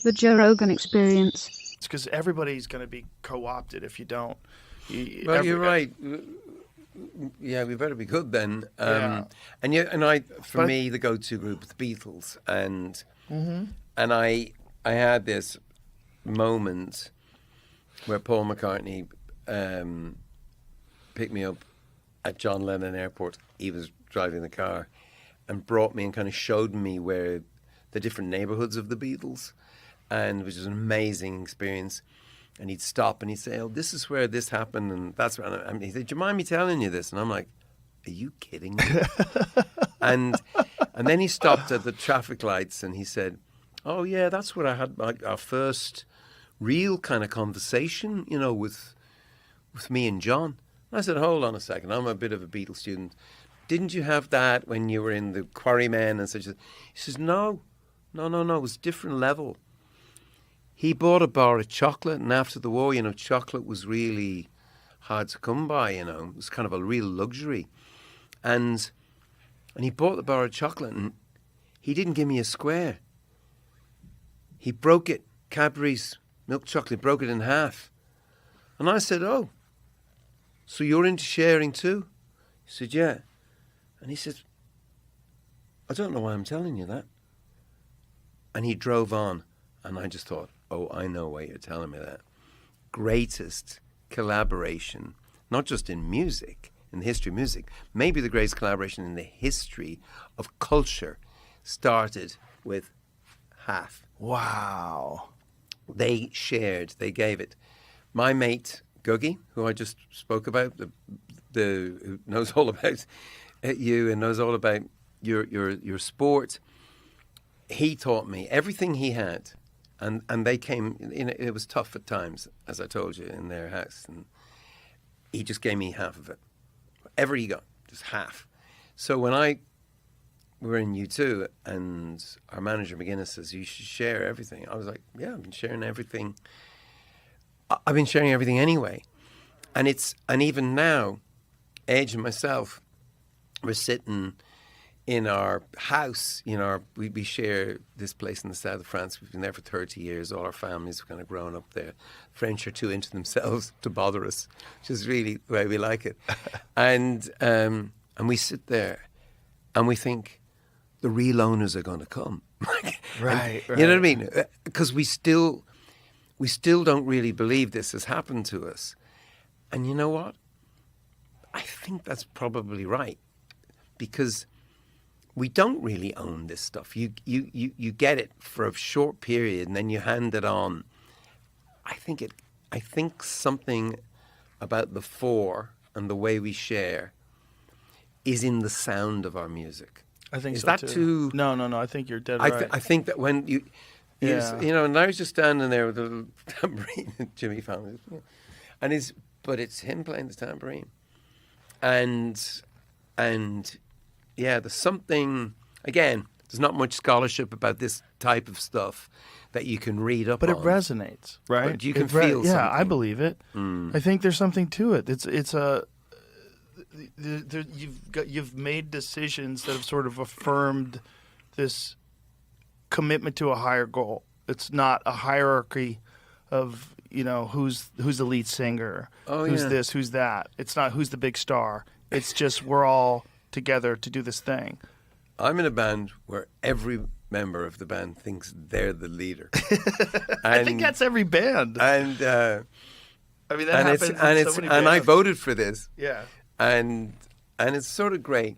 The Joe Rogan Experience. It's because everybody's going to be co-opted if you don't. Well, you're right. Yeah, we better be good then. Yeah. For me, the go-to group was the Beatles, and I had this moment where Paul McCartney picked me up at John Lennon Airport. He was driving the car and brought me and kind of showed me where the different neighborhoods of the Beatles, and which was an amazing experience. And he'd stop and he'd say, "Oh, this is where this happened," and that's where. And he said, "Do you mind me telling you this?" And I'm like, "Are you kidding me?" and then he stopped at the traffic lights and he said, "Oh yeah, that's where I had our first real kind of conversation, with me and John." And I said, "Hold on a second, I'm a bit of a Beatles student. Didn't you have that when you were in the Quarrymen and such?" He says, "No, it was a different level." He bought a bar of chocolate, and after the war, chocolate was really hard to come by, It was kind of a real luxury. And he bought the bar of chocolate, and he didn't give me a square. He broke it, Cadbury's milk chocolate, broke it in half. And I said, "Oh, so you're into sharing too?" He said, "Yeah." And he said, "I don't know why I'm telling you that." And he drove on, and I just thought, "Oh, I know why you're telling me that." Greatest collaboration, not just in music, in the history of music, maybe the greatest collaboration in the history of culture started with half. Wow. They gave it. My mate, Googie, who I just spoke about, who knows all about you and knows all about your sport, he taught me everything he had. And they came, it was tough at times, as I told you, in their house. And he just gave me half of it. Whatever he got, just half. So when we were in U2 and our manager McGuinness says, "You should share everything," I was like, "Yeah, I've been sharing everything. I've been sharing everything anyway." And even now, Edge and myself, we're sitting in our house, we share this place in the south of France. We've been there for 30 years. All our families have kind of grown up there. French are too into themselves to bother us, which is really the way we like it. And we sit there and we think the real owners are going to come. Right. You know what I mean? Because we still don't really believe this has happened to us. And you know what? I think that's probably right, because we don't really own this stuff. You get it for a short period and then you hand it on. I think something about the four and the way we share is in the sound of our music. I think is so that too. No. I think you're dead right. I think that when you and I was just standing there with a little tambourine and Jimmy found it, but it's him playing the tambourine, and yeah, there's something, again, there's not much scholarship about this type of stuff that you can read up on. But it resonates, right? But you can feel something. Yeah, I believe it. I think there's something to it. You've made decisions that have sort of affirmed this commitment to a higher goal. It's not a hierarchy of, who's the lead singer, who's this, who's that. It's not who's the big star. It's just we're all together to do this thing. I'm in a band where every member of the band thinks they're the leader. I think that's every band. And that happens. I voted for this. Yeah. And it's sort of great.